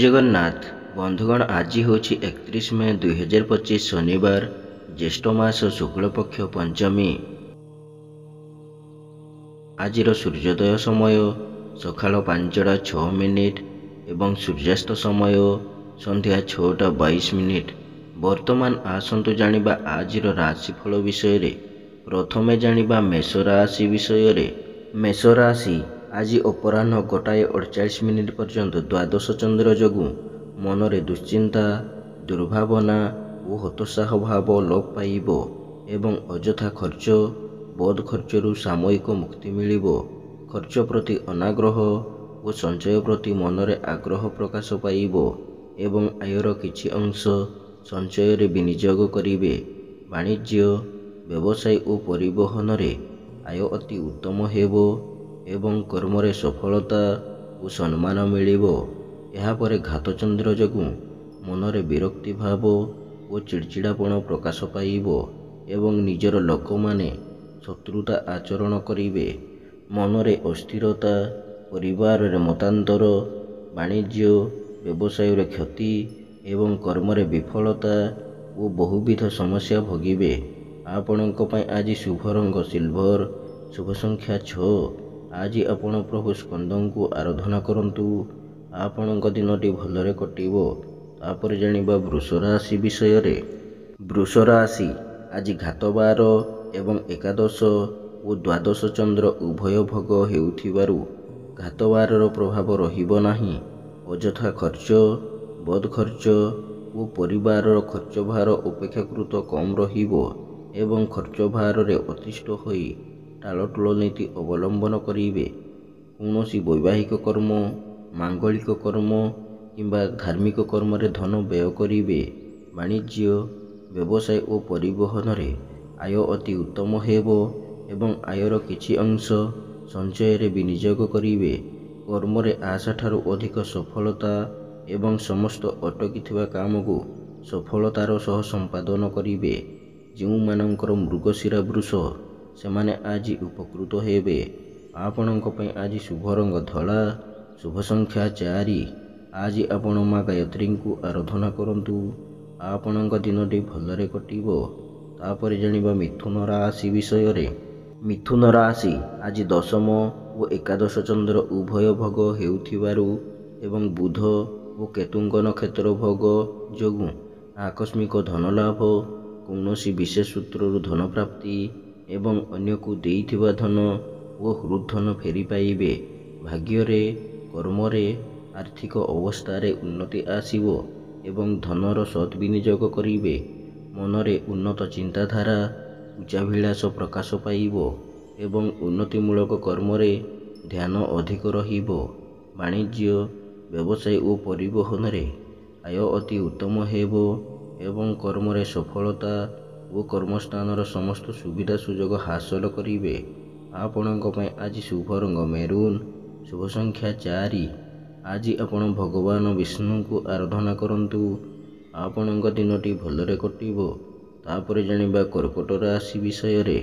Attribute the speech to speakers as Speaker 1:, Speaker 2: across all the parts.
Speaker 1: ଜଗନ୍ନାଥ। ବନ୍ଧୁଗଣ, ଆଜି ହେଉଛି 31 ମେ 2025 ଶନିବାର, ଜ୍ୟେଷ୍ଠ ମାସ ଶୁକ୍ଳପକ୍ଷ ପଞ୍ଚମୀ। ଆଜିର ସୂର୍ଯ୍ୟୋଦୟ ସମୟ ସକାଳ 5ଟା 6 ଏବଂ ସୂର୍ଯ୍ୟାସ୍ତ ସମୟ ସନ୍ଧ୍ୟା 6ଟା 22। ବର୍ତ୍ତମାନ ଆସନ୍ତୁ ଜାଣିବା ଆଜିର ରାଶିଫଳ ବିଷୟରେ। ପ୍ରଥମେ ଜାଣିବା ମେଷ ରାଶି ବିଷୟରେ। ମେଷ ରାଶି ଆଜି ଅପରାହ୍ନ 1ଟା 48 ପର୍ଯ୍ୟନ୍ତ ଦ୍ୱାଦଶ ଚନ୍ଦ୍ର ଯୋଗୁଁ ମନରେ ଦୁଶ୍ଚିନ୍ତା, ଦୁର୍ଭାବନା ଓ ହତୋତ୍ସାହ ଭାବ ଲୋପ ପାଇବ ଏବଂ ଅଯଥା ଖର୍ଚ୍ଚ, ବଦ ଖର୍ଚ୍ଚରୁ ସାମୟିକ ମୁକ୍ତି ମିଳିବ। ଖର୍ଚ୍ଚ ପ୍ରତି ଅନାଗ୍ରହ ଓ ସଞ୍ଚୟ ପ୍ରତି ମନରେ ଆଗ୍ରହ ପ୍ରକାଶ ପାଇବ ଏବଂ ଆୟର କିଛି ଅଂଶ ସଞ୍ଚୟରେ ବିନିଯୋଗ କରିବେ। ବାଣିଜ୍ୟ, ବ୍ୟବସାୟ ଓ ପରିବହନରେ ଆୟ ଅତି ଉତ୍ତମ ହେବ ଏବଂ କର୍ମରେ ସଫଳତା ଓ ସମ୍ମାନ ମିଳିବ। ଏହାପରେ ଘାତଚନ୍ଦ୍ର ଯୋଗୁଁ ମନରେ ବିରକ୍ତି ଭାବ ଓ ଚିଡ଼ଚିଡ଼ାପଣ ପ୍ରକାଶ ପାଇବ ଏବଂ ନିଜର ଲୋକମାନେ ଶତ୍ରୁତା ଆଚରଣ କରିବେ। ମନରେ ଅସ୍ଥିରତା, ପରିବାରରେ ମତାନ୍ତର, ବାଣିଜ୍ୟ ବ୍ୟବସାୟରେ କ୍ଷତି ଏବଂ କର୍ମରେ ବିଫଳତା ଓ ବହୁବିଧ ସମସ୍ୟା ଭୋଗିବେ। ଆପଣଙ୍କ ପାଇଁ ଆଜି ଶୁଭ ରଙ୍ଗ ସିଲଭର, ଶୁଭ ସଂଖ୍ୟା 6। ଆଜି ଆପଣ ପ୍ରଭୁ ସ୍କନ୍ଦଙ୍କୁ ଆରାଧନା କରନ୍ତୁ। ଆପଣଙ୍କ ଦିନଟି ଭଲରେ କଟିବ। ତାପରେ ଜାଣିବା ବୃଷ ରାଶି ବିଷୟରେ। ବୃଷ ରାଶି ଆଜି ଘାତବାର ଏବଂ ଏକାଦଶ ଓ ଦ୍ୱାଦଶ ଚନ୍ଦ୍ର ଉଭୟ ଭୋଗ ହେଉଥିବାରୁ ଘାତବାରର ପ୍ରଭାବ ରହିବ ନାହିଁ। ଅଯଥା ଖର୍ଚ୍ଚ, ବଦ ଖର୍ଚ୍ଚ ଓ ପରିବାରର ଖର୍ଚ୍ଚ ଭାର ଅପେକ୍ଷାକୃତ କମ୍ ରହିବ ଏବଂ ଖର୍ଚ୍ଚ ଭାରରେ ଅତିଷ୍ଠ ହୋଇ ଟାଳଟୁଳ ନୀତି ଅବଲମ୍ବନ କରିବେ। କୌଣସି ବୈବାହିକ କର୍ମ, ମାଙ୍ଗଳିକ କର୍ମ କିମ୍ବା ଧାର୍ମିକ କର୍ମରେ ଧନ ବ୍ୟୟ କରିବେ। ବାଣିଜ୍ୟ, ବ୍ୟବସାୟ ଓ ପରିବହନରେ ଆୟ ଅତି ଉତ୍ତମ ହେବ ଏବଂ ଆୟର କିଛି ଅଂଶ ସଞ୍ଚୟରେ ବିନିଯୋଗ କରିବେ। କର୍ମରେ ଆଶାଠାରୁ ଅଧିକ ସଫଳତା ଏବଂ ସମସ୍ତ ଅଟକିଥିବା କାମକୁ ସଫଳତାର ସହ ସମ୍ପାଦନ କରିବେ। ଯେଉଁମାନଙ୍କର ମୃଗଶିରା ବୃଷ, ସେମାନେ ଆଜି ଉପକୃତ ହେବେ। ଆପଣଙ୍କ ପାଇଁ ଆଜି ଶୁଭ ରଙ୍ଗ ଧଳା, ଶୁଭ ସଂଖ୍ୟା 4। ଆଜି ଆପଣ ମା ଗାୟତ୍ରୀଙ୍କୁ ଆରାଧନା କରନ୍ତୁ। ଆପଣଙ୍କ ଦିନଟି ଭଲରେ କଟିବ। ତାପରେ ଜାଣିବା ମିଥୁନ ରାଶି ବିଷୟରେ। ମିଥୁନ ରାଶି ଆଜି ଦଶମ ଓ ଏକାଦଶ ଚନ୍ଦ୍ର ଉଭୟ ଭୋଗ ହେଉଥିବାରୁ ଏବଂ ବୁଧ ଓ କେତୁଙ୍କ ନକ୍ଷତ୍ର ଭୋଗ ଯୋଗୁଁ ଆକସ୍ମିକ ଧନଲାଭ, କୌଣସି ବିଶେଷ ସୂତ୍ରରୁ ଧନ ପ୍ରାପ୍ତି ଏବଂ ଅନ୍ୟକୁ ଦେଇଥିବା ଧନ ଓ ହୃଦ୍ଧନ ଫେରି ପାଇବେ। ଭାଗ୍ୟରେ, କର୍ମରେ, ଆର୍ଥିକ ଅବସ୍ଥାରେ ଉନ୍ନତି ଆସିବ ଏବଂ ଧନର ସଦ୍ବିନିଯୋଗ କରିବେ। ମନରେ ଉନ୍ନତ ଚିନ୍ତାଧାରା, ଉଚ୍ଚାଭିଳାଷ ପ୍ରକାଶ ପାଇବ ଏବଂ ଉନ୍ନତିମୂଳକ କର୍ମରେ ଧ୍ୟାନ ଅଧିକ ରହିବ। ବାଣିଜ୍ୟ, ବ୍ୟବସାୟ ଓ ପରିବହନରେ ଆୟ ଅତି ଉତ୍ତମ ହେବ ଏବଂ କର୍ମରେ ସଫଳତା ଓ କର୍ମସ୍ଥାନର ସମସ୍ତ ସୁବିଧା ସୁଯୋଗ ହାସଲ କରିବେ। ଆପଣଙ୍କ ପାଇଁ ଆଜି ଶୁଭ ରଙ୍ଗ ମେରୁନ୍, ଶୁଭ ସଂଖ୍ୟା 4। ଆଜି ଆପଣ ଭଗବାନ ବିଷ୍ଣୁଙ୍କୁ ଆରାଧନା କରନ୍ତୁ। ଆପଣଙ୍କ ଦିନଟି ଭଲରେ କଟିବ। ତାପରେ ଜାଣିବା କର୍କଟ ରାଶି ବିଷୟରେ।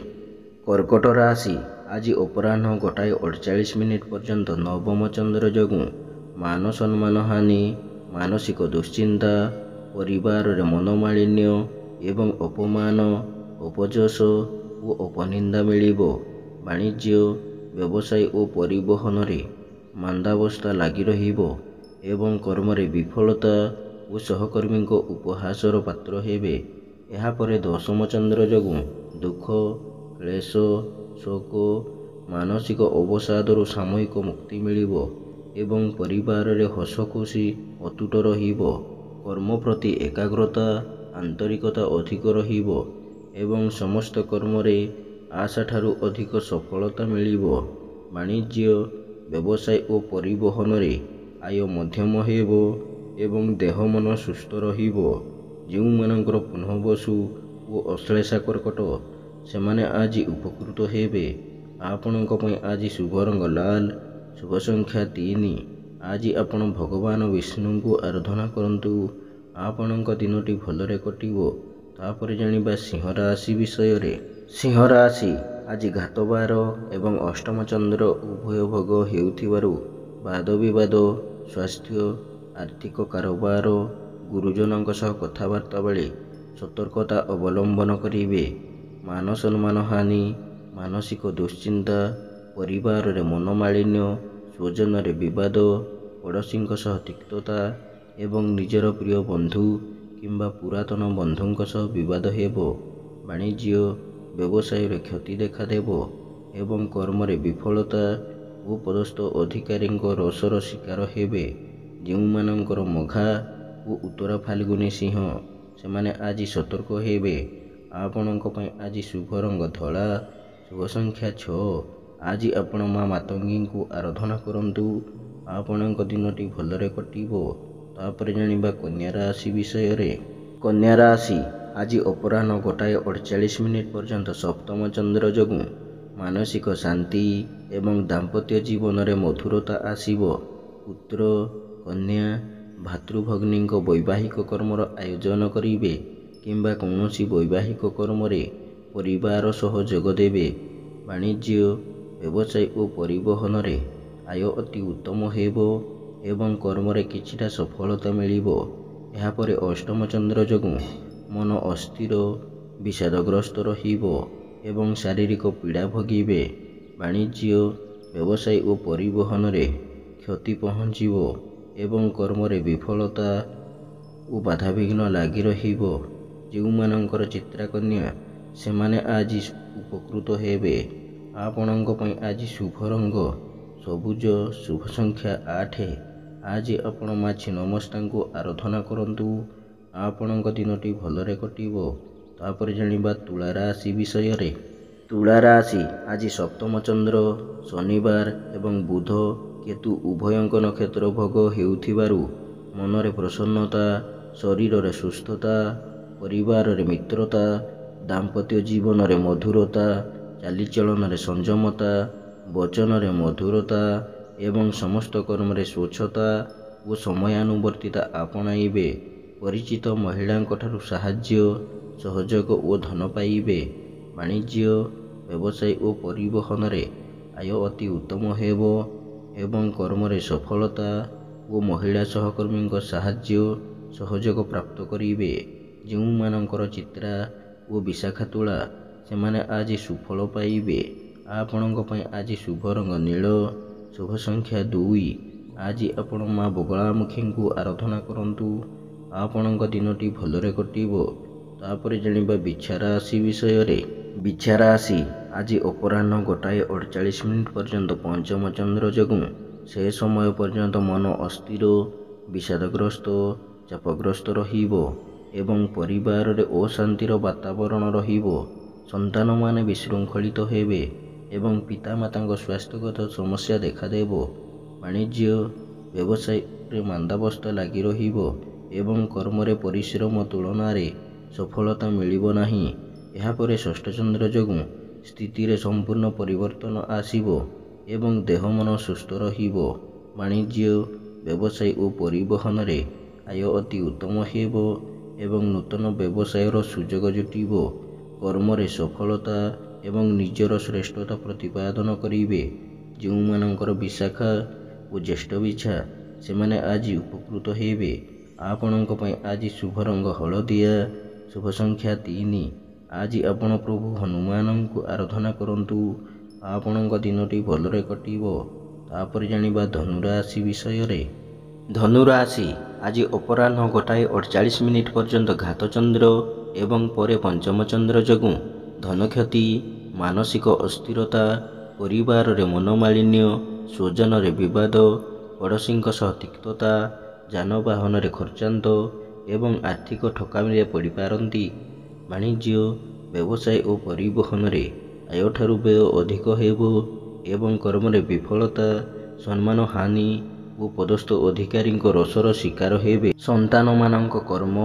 Speaker 1: କର୍କଟ ରାଶି ଆଜି ଅପରାହ୍ନ 1ଟା 48 ପର୍ଯ୍ୟନ୍ତ ନବମ ଚନ୍ଦ୍ର ଯୋଗୁଁ ମାନ ସମ୍ମାନ ହାନି, ମାନସିକ ଦୁଶ୍ଚିନ୍ତା, ପରିବାରରେ ମନୋମାଳିନ୍ୟ ଏବଂ ଅପମାନ, ଅପଯଶ ଓ ଅପନିନ୍ଦା ମିଳିବ। ବାଣିଜ୍ୟ, ବ୍ୟବସାୟ ଓ ପରିବହନରେ ମାନ୍ଦାବସ୍ଥା ଲାଗି ରହିବ ଏବଂ କର୍ମରେ ବିଫଳତା ଓ ସହକର୍ମୀଙ୍କ ଉପହାସର ପାତ୍ର ହେବେ। ଏହାପରେ ଦଶମ ଚନ୍ଦ୍ର ଯୋଗୁଁ ଦୁଃଖ, କ୍ଲେଶ, ଶୋକ, ମାନସିକ ଅବସାଦରୁ ସାମୟିକ ମୁକ୍ତି ମିଳିବ ଏବଂ ପରିବାରରେ ହସ ଖୁସି ଅତୁଟ ରହିବ। କର୍ମ ପ୍ରତି ଏକାଗ୍ରତା, ଆନ୍ତରିକତା ଅଧିକ ରହିବ ଏବଂ ସମସ୍ତ କର୍ମରେ ଆଶାଠାରୁ ଅଧିକ ସଫଳତା ମିଳିବ। ବାଣିଜ୍ୟ, ବ୍ୟବସାୟ ଓ ପରିବହନରେ ଆୟ ମଧ୍ୟମ ହେବ ଏବଂ ଦେହ ମନ ସୁସ୍ଥ ରହିବ। ଯେଉଁମାନଙ୍କର ପୁନଃବସୁ ଓ ଅଶ୍ଳେଷା କର୍କଟ, ସେମାନେ ଆଜି ଉପକୃତ ହେବେ। ଆପଣଙ୍କ ପାଇଁ ଆଜି ଶୁଭ ରଙ୍ଗ ଲାଲ, ଶୁଭ ସଂଖ୍ୟା 3। ଆଜି ଆପଣ ଭଗବାନ ବିଷ୍ଣୁଙ୍କୁ ଆରାଧନା କରନ୍ତୁ। ଆପଣଙ୍କ ଦିନଟି ଭଲରେ କଟିବ। ତାପରେ ଜାଣିବା ସିଂହ ରାଶି ବିଷୟରେ। ସିଂହ ରାଶି ଆଜି ଘାତବାର ଏବଂ ଅଷ୍ଟମ ଚନ୍ଦ୍ର ଉଭୟ ଭୋଗ ହେଉଥିବାରୁ ବାଦ ବିବାଦ, ସ୍ୱାସ୍ଥ୍ୟ, ଆର୍ଥିକ କାରବାର, ଗୁରୁଜନଙ୍କ ସହ କଥାବାର୍ତ୍ତା ବେଳେ ସତର୍କତା ଅବଲମ୍ବନ କରିବେ। ମାନ ସମ୍ମାନ ହାନି, ମାନସିକ ଦୁଶ୍ଚିନ୍ତା, ପରିବାରରେ ମନୋମାଳିନ୍ୟ, ସ୍ୱଜନରେ ବିବାଦ, ପଡ଼ୋଶୀଙ୍କ ସହ ତିକ୍ତତା ଏବଂ ନିଜର ପ୍ରିୟ ବନ୍ଧୁ କିମ୍ବା ପୁରାତନ ବନ୍ଧୁଙ୍କ ସହ ବିବାଦ ହେବ। ବାଣିଜ୍ୟ, ବ୍ୟବସାୟରେ କ୍ଷତି ଦେଖାଦେବ ଏବଂ କର୍ମରେ ବିଫଳତା ଓ ପଦସ୍ଥ ଅଧିକାରୀଙ୍କ ରୋଷର ଶିକାର ହେବେ। ଯେଉଁମାନଙ୍କର ମଘା ଓ ଉତ୍ତରା ଫାଲ୍ଗୁନୀ ସିଂହ, ସେମାନେ ଆଜି ସତର୍କ ହେବେ। ଆପଣଙ୍କ ପାଇଁ ଆଜି ଶୁଭ ରଙ୍ଗ ଧଳା, ଶୁଭ ସଂଖ୍ୟା 6। ଆଜି ଆପଣ ମା ମାତଙ୍ଗୀଙ୍କୁ ଆରାଧନା କରନ୍ତୁ। ଆପଣଙ୍କ ଦିନଟି ଭଲରେ କଟିବ। ତାପରେ ଜାଣିବା କନ୍ୟା ରାଶି ବିଷୟରେ। କନ୍ୟା ରାଶି ଆଜି ଅପରାହ୍ନ 1:48 ପର୍ଯ୍ୟନ୍ତ ସପ୍ତମ ଚନ୍ଦ୍ର ଯୋଗୁଁ ମାନସିକ ଶାନ୍ତି ଏବଂ ଦାମ୍ପତ୍ୟ ଜୀବନରେ ମଧୁରତା ଆସିବ। ପୁତ୍ର, କନ୍ୟା, ଭାତୃଭଗ୍ନୀଙ୍କ ବୈବାହିକ କର୍ମର ଆୟୋଜନ କରିବେ କିମ୍ବା କୌଣସି ବୈବାହିକ କର୍ମରେ ପରିବାର ସହ ଯୋଗ ଦେବେ। ବାଣିଜ୍ୟ, ବ୍ୟବସାୟ ଓ ପରିବହନରେ ଆୟ ଅତି ଉତ୍ତମ ହେବ ଏବଂ କର୍ମରେ କିଛିଟା ସଫଳତା ମିଳିବ। ଏହାପରେ ଅଷ୍ଟମ ଚନ୍ଦ୍ର ଯୋଗୁଁ ମନ ଅସ୍ଥିର, ବିଷାଦଗ୍ରସ୍ତ ରହିବ ଏବଂ ଶାରୀରିକ ପୀଡ଼ା ଭୋଗିବେ। ବାଣିଜ୍ୟ, ବ୍ୟବସାୟ ଓ ପରିବହନରେ କ୍ଷତି ପହଞ୍ଚିବ ଏବଂ କର୍ମରେ ବିଫଳତା ଓ ବାଧାବିଘ୍ନ ଲାଗି ରହିବ। ଯେଉଁମାନଙ୍କର ଚିତ୍ରା କନ୍ୟା, ସେମାନେ ଆଜି ଉପକୃତ ହେବେ। ଆପଣଙ୍କ ପାଇଁ ଆଜି ଶୁଭ ରଙ୍ଗ ସବୁଜ, ଶୁଭ ସଂଖ୍ୟା 8। ଆଜି ଆପଣ ମା ଛିନ୍ନମସ୍ତାଙ୍କୁ ଆରାଧନା କରନ୍ତୁ। ଆପଣଙ୍କ ଦିନଟି ଭଲରେ କଟିବ। ତାପରେ ଜାଣିବା ତୁଳା ରାଶି ବିଷୟରେ। ତୁଳା ରାଶି ଆଜି ସପ୍ତମ ଚନ୍ଦ୍ର, ଶନିବାର ଏବଂ ବୁଧ, କେତୁ ଉଭୟଙ୍କ ନକ୍ଷତ୍ର ଭୋଗ ହେଉଥିବାରୁ ମନରେ ପ୍ରସନ୍ନତା, ଶରୀରରେ ସୁସ୍ଥତା, ପରିବାରରେ ମିତ୍ରତା, ଦାମ୍ପତ୍ୟ ଜୀବନରେ ମଧୁରତା, ଚାଲିଚଳନରେ ସଂଯମତା, ବଚନରେ ମଧୁରତା ଏବଂ ସମସ୍ତ କର୍ମରେ ସ୍ୱଚ୍ଛତା ଓ ସମୟାନୁବର୍ତ୍ତିତା ଆପଣାଇବେ। ପରିଚିତ ମହିଳାଙ୍କଠାରୁ ସାହାଯ୍ୟ, ସହଯୋଗ ଓ ଧନ ପାଇବେ। ବାଣିଜ୍ୟ, ବ୍ୟବସାୟ ଓ ପରିବହନରେ ଆୟ ଅତି ଉତ୍ତମ ହେବ ଏବଂ କର୍ମରେ ସଫଳତା ଓ ମହିଳା ସହକର୍ମୀଙ୍କ ସାହାଯ୍ୟ, ସହଯୋଗ ପ୍ରାପ୍ତ କରିବେ। ଯେଉଁମାନଙ୍କର ଚିତ୍ରା ଓ ବିଶାଖା ତୁଳା, ସେମାନେ ଆଜି ସୁଫଳ ପାଇବେ। ଆପଣଙ୍କ ପାଇଁ ଆଜି ଶୁଭ ରଙ୍ଗ ନୀଳ, ଶୁଭ ସଂଖ୍ୟା 2। ଆଜି ଆପଣ ମା ବଗଳାମୁଖୀଙ୍କୁ ଆରାଧନା କରନ୍ତୁ। ଆପଣଙ୍କ ଦିନଟି ଭଲରେ କଟିବ। ତାପରେ ଜାଣିବା ବିଛା ରାଶି ବିଷୟରେ। ବିଛା ରାଶି ଆଜି ଅପରାହ୍ନ 1:48 ପର୍ଯ୍ୟନ୍ତ ପଞ୍ଚମ ଚନ୍ଦ୍ର ଯୋଗୁଁ ସେ ସମୟ ପର୍ଯ୍ୟନ୍ତ ମନ ଅସ୍ଥିର, ବିଷାଦଗ୍ରସ୍ତ, ଚାପଗ୍ରସ୍ତ ରହିବ ଏବଂ ପରିବାରରେ ଅଶାନ୍ତିର ବାତାବରଣ ରହିବ। ସନ୍ତାନମାନେ ବିଶୃଙ୍ଖଳିତ ହେବେ ଏବଂ ପିତାମାତାଙ୍କ ସ୍ୱାସ୍ଥ୍ୟଗତ ସମସ୍ୟା ଦେଖାଦେବ। ବାଣିଜ୍ୟ, ବ୍ୟବସାୟରେ ମାନ୍ଦାବସ୍ଥା ଲାଗି ରହିବ ଏବଂ କର୍ମରେ ପରିଶ୍ରମ ତୁଳନାରେ ସଫଳତା ମିଳିବ ନାହିଁ। ଏହାପରେ ଷଷ୍ଠ ଚନ୍ଦ୍ର ଯୋଗୁଁ ସ୍ଥିତିରେ ସମ୍ପୂର୍ଣ୍ଣ ପରିବର୍ତ୍ତନ ଆସିବ ଏବଂ ଦେହ ମନ ସୁସ୍ଥ ରହିବ। ବାଣିଜ୍ୟ, ବ୍ୟବସାୟ ଓ ପରିବହନରେ ଆୟ ଅତି ଉତ୍ତମ ହେବ ଏବଂ ନୂତନ ବ୍ୟବସାୟର ସୁଯୋଗ ଜୁଟିବ। କର୍ମରେ ସଫଳତା ଏବଂ ନିଜର ଶ୍ରେଷ୍ଠତା ପ୍ରତିପାଦନ କରିବେ। ଯେଉଁମାନଙ୍କର ବିଶାଖା ଓ ଜ୍ୟେଷ୍ଠ ବିଛା, ସେମାନେ ଆଜି ଉପକୃତ ହେବେ। ଆପଣଙ୍କ ପାଇଁ ଆଜି ଶୁଭ ରଙ୍ଗ ହଳଦିଆ, ଶୁଭ ସଂଖ୍ୟା 3। ଆଜି ଆପଣ ପ୍ରଭୁ ହନୁମାନଙ୍କୁ ଆରାଧନା କରନ୍ତୁ। ଆପଣଙ୍କ ଦିନଟି ଭଲରେ କଟିବ। ତାପରେ ଜାଣିବା ଧନୁ ରାଶି ବିଷୟରେ। ଧନୁ ରାଶି ଆଜି ଅପରାହ୍ନ 1:48 ପର୍ଯ୍ୟନ୍ତ ଘାତ ଚନ୍ଦ୍ର ଏବଂ ପରେ ପଞ୍ଚମ ଚନ୍ଦ୍ର ଯୋଗୁଁ ଧନକ୍ଷତି, ମାନସିକ ଅସ୍ଥିରତା, ପରିବାରରେ ମନୋମାଳିନ୍ୟ, ସ୍ୱଜନରେ ବିବାଦ, ପଡ଼ୋଶୀଙ୍କ ସହ ତିକ୍ତତା, ଯାନବାହନରେ ଖର୍ଚ୍ଚାନ୍ତ ଏବଂ ଆର୍ଥିକ ଠକାମିରେ ପଡ଼ିପାରନ୍ତି। ବାଣିଜ୍ୟ, ବ୍ୟବସାୟ ଓ ପରିବହନରେ ଆୟଠାରୁ ବ୍ୟୟ ଅଧିକ ହେବ ଏବଂ କର୍ମରେ ବିଫଳତା, ସମ୍ମାନ ହାନି ଓ ପଦସ୍ଥ ଅଧିକାରୀଙ୍କ ରୋଷର ଶିକାର ହେବେ। ସନ୍ତାନମାନଙ୍କ କର୍ମ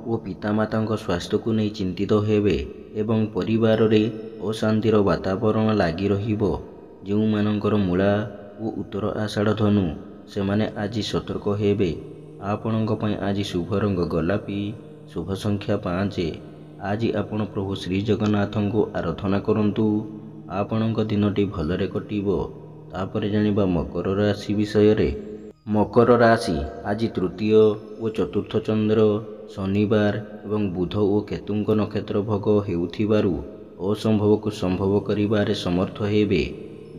Speaker 1: ଓ ପିତାମାତାଙ୍କ ସ୍ୱାସ୍ଥ୍ୟକୁ ନେଇ ଚିନ୍ତିତ ହେବେ ଏବଂ ପରିବାରରେ ଅଶାନ୍ତିର ବାତାବରଣ ଲାଗି ରହିବ। ଯେଉଁମାନଙ୍କର ମୂଳା ଓ ଉତ୍ତର ଆଷାଢ଼ ଧନୁ, ସେମାନେ ଆଜି ସତର୍କ ହେବେ। ଆପଣଙ୍କ ପାଇଁ ଆଜି ଶୁଭ ରଙ୍ଗ ଗୋଲାପୀ, ଶୁଭ ସଂଖ୍ୟା 5। ଆଜି ଆପଣ ପ୍ରଭୁ ଶ୍ରୀଜଗନ୍ନାଥଙ୍କୁ ଆରାଧନା କରନ୍ତୁ। ଆପଣଙ୍କ ଦିନଟି ଭଲରେ କଟିବ। ତାପରେ ଜାଣିବା ମକର ରାଶି ବିଷୟରେ। ମକର ରାଶି ଆଜି ତୃତୀୟ ଓ ଚତୁର୍ଥ ଚନ୍ଦ୍ର ଶନିବାର ଏବଂ ବୁଧ ଓ କେତୁଙ୍କ ନକ୍ଷତ୍ର ଭୋଗ ହେଉଥିବାରୁ ଅସମ୍ଭବକୁ ସମ୍ଭବ କରିବାରେ ସମର୍ଥ ହେବେ।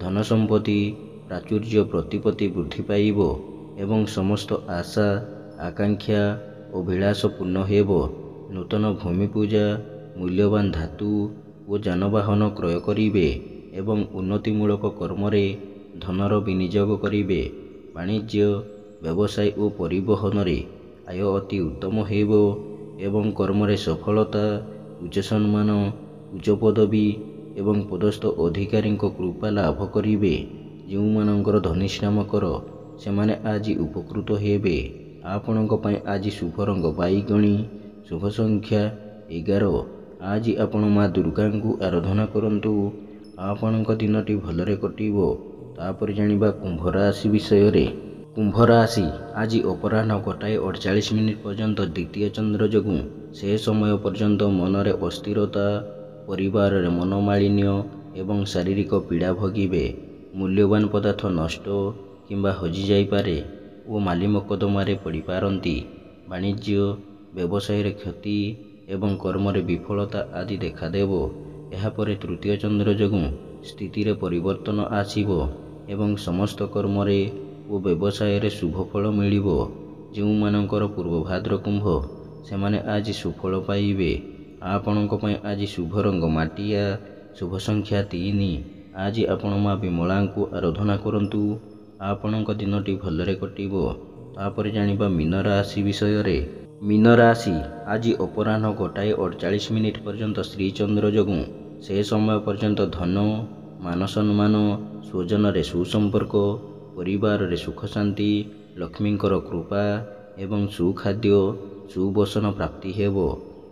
Speaker 1: ଧନ ସମ୍ପତ୍ତି ପ୍ରାଚୁର୍ଯ୍ୟ ପ୍ରତିପତ୍ତି ବୃଦ୍ଧି ପାଇବ ଏବଂ ସମସ୍ତ ଆଶା ଆକାଂକ୍ଷା ଓ ବିଳାସ ପୂର୍ଣ୍ଣ ହେବ। ନୂତନ ଭୂମି ପୂଜା ମୂଲ୍ୟବାନ ଧାତୁ ଓ ଯାନବାହନ କ୍ରୟ କରିବେ ଏବଂ ଉନ୍ନତିମୂଳକ କର୍ମରେ ଧନର ବିନିଯୋଗ କରିବେ। ବାଣିଜ୍ୟ ବ୍ୟବସାୟ ଓ ପରିବହନରେ ଆୟ ଅତି ଉତ୍ତମ ହେବ ଏବଂ କର୍ମରେ ସଫଳତା ଉଚ୍ଚ ସମ୍ମାନ ଉଚ୍ଚ ପଦବୀ ଏବଂ ପଦସ୍ଥ ଅଧିକାରୀଙ୍କ କୃପା ଲାଭ କରିବେ। ଯେଉଁମାନଙ୍କର ଧନିଷ୍ଠା ମକର ସେମାନେ ଆଜି ଉପକୃତ ହେବେ। ଆପଣଙ୍କ ପାଇଁ ଆଜି ଶୁଭ ରଙ୍ଗ ବାଇଗଣୀ, ଶୁଭ ସଂଖ୍ୟା 11। ଆଜି ଆପଣ ମା ଦୁର୍ଗାଙ୍କୁ ଆରାଧନା କରନ୍ତୁ। ଆପଣଙ୍କ ଦିନଟି ଭଲରେ କଟିବ। ତାପରେ ଜାଣିବା କୁମ୍ଭ ରାଶି ବିଷୟରେ। କୁମ୍ଭ ରାଶି ଆଜି ଅପରାହ୍ନ 1:48 ପର୍ଯ୍ୟନ୍ତ ଦ୍ୱିତୀୟ ଚନ୍ଦ୍ର ଯୋଗୁଁ ସେ ସମୟ ପର୍ଯ୍ୟନ୍ତ ମନରେ ଅସ୍ଥିରତା, ପରିବାରରେ ମନୋମାଳିନ୍ୟ ଏବଂ ଶାରୀରିକ ପୀଡ଼ା ଭୋଗିବେ। ମୂଲ୍ୟବାନ ପଦାର୍ଥ ନଷ୍ଟ କିମ୍ବା ହଜିଯାଇପାରେ ଓ ମାଲି ମକଦ୍ଦମାରେ ପଡ଼ିପାରନ୍ତି। ବାଣିଜ୍ୟ ବ୍ୟବସାୟରେ କ୍ଷତି ଏବଂ କର୍ମରେ ବିଫଳତା ଆଦି ଦେଖାଦେବ। ଏହାପରେ ତୃତୀୟ ଚନ୍ଦ୍ର ଯୋଗୁଁ ସ୍ଥିତିରେ ପରିବର୍ତ୍ତନ ଆସିବ ଏବଂ ସମସ୍ତ କର୍ମରେ ଓ ବ୍ୟବସାୟରେ ଶୁଭ ଫଳ ମିଳିବ। ଯେଉଁମାନଙ୍କର ପୂର୍ବଭାଦ୍ର କୁମ୍ଭ ସେମାନେ ଆଜି ସୁଫଳ ପାଇବେ। ଆପଣଙ୍କ ପାଇଁ ଆଜି ଶୁଭ ରଙ୍ଗ ମାଟିଆ, ଶୁଭ ସଂଖ୍ୟା 3। ଆଜି ଆପଣ ମା ବିମଳାଙ୍କୁ ଆରାଧନା କରନ୍ତୁ। ଆପଣଙ୍କ ଦିନଟି ଭଲରେ କଟିବ। ତାପରେ ଜାଣିବା ମୀନ ରାଶି ବିଷୟରେ। ମୀନ ରାଶି ଆଜି ଅପରାହ୍ନ 1:48 ପର୍ଯ୍ୟନ୍ତ ଶ୍ରୀଚନ୍ଦ୍ର ଯୋଗୁଁ ସେ ସମୟ ପର୍ଯ୍ୟନ୍ତ ଧନ, ମାନ ସମ୍ମାନ, ସ୍ୱଜନରେ ସୁସମ୍ପର୍କ, ପରିବାରରେ ସୁଖ ଶାନ୍ତି, ଲକ୍ଷ୍ମୀଙ୍କର କୃପା ଏବଂ ସୁଖାଦ୍ୟ ସୁବସନ ପ୍ରାପ୍ତି ହେବ।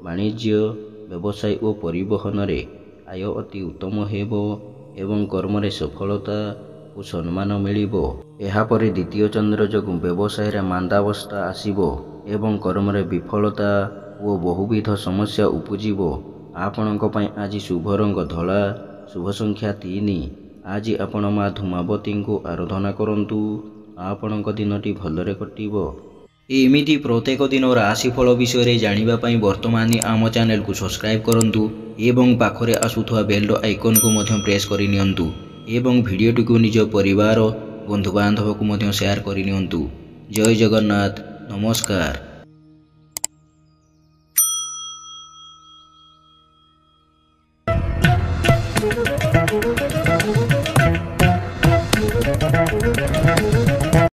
Speaker 1: ବାଣିଜ୍ୟ ବ୍ୟବସାୟ ଓ ପରିବହନରେ ଆୟ ଅତି ଉତ୍ତମ ହେବ ଏବଂ କର୍ମରେ ସଫଳତା ଓ ସମ୍ମାନ ମିଳିବ। ଏହାପରେ ଦ୍ୱିତୀୟ ଚନ୍ଦ୍ର ଯୋଗୁଁ ବ୍ୟବସାୟରେ ମାନ୍ଦାବସ୍ଥା ଆସିବ ଏବଂ କର୍ମରେ ବିଫଳତା ଓ ବହୁବିଧ ସମସ୍ୟା ଉପୁଜିବ। ଆପଣଙ୍କ ପାଇଁ ଆଜି ଶୁଭ ରଙ୍ଗ ଧଳା, ଶୁଭ ସଂଖ୍ୟା 3। ଆଜି ଆପଣ ମା ଧୂମାବତୀଙ୍କୁ ଆରାଧନା କରନ୍ତୁ। ଆପଣଙ୍କ ଦିନଟି ଭଲରେ କଟିବ। ଏମିତି ପ୍ରତ୍ୟେକ ଦିନ ରାଶିଫଳ ବିଷୟରେ ଜାଣିବା ପାଇଁ ବର୍ତ୍ତମାନ ଆମ ଚ୍ୟାନେଲକୁ ସବସ୍କ୍ରାଇବ୍ କରନ୍ତୁ ଏବଂ ପାଖରେ ଆସୁଥିବା ବେଲ୍ର ଆଇକନ୍କୁ ମଧ୍ୟ ପ୍ରେସ୍ କରିନିଅନ୍ତୁ ଏବଂ ଭିଡ଼ିଓଟିକୁ ନିଜ ପରିବାର ବନ୍ଧୁବାନ୍ଧବକୁ ମଧ୍ୟ ସେୟାର କରିନିଅନ୍ତୁ। ଜୟ ଜଗନ୍ନାଥ। ନମସ୍କାର।